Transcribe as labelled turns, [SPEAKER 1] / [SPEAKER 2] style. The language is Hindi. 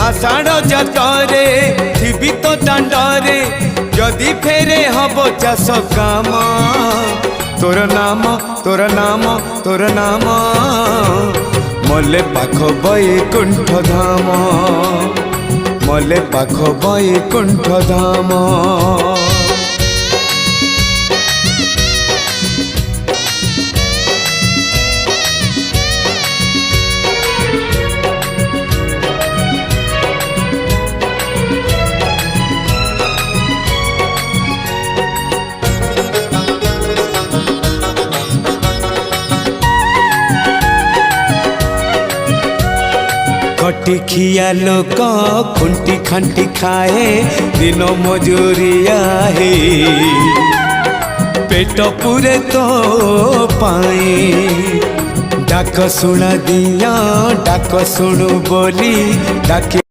[SPEAKER 1] आषाढ़ जातरे थिबी तो दांडरे जदि फेरे हब चाष काम तोर नाम तोर नाम तोर नाम मले पाख बैकुंठ धाम मले पाख बैकुंठ धाम। खटी खिया लोक खुंटी खंटी खाए दिन मजूरिया है पेट पूरे तो पाए डाक शुणा दिया डाक शुणु बोली डाके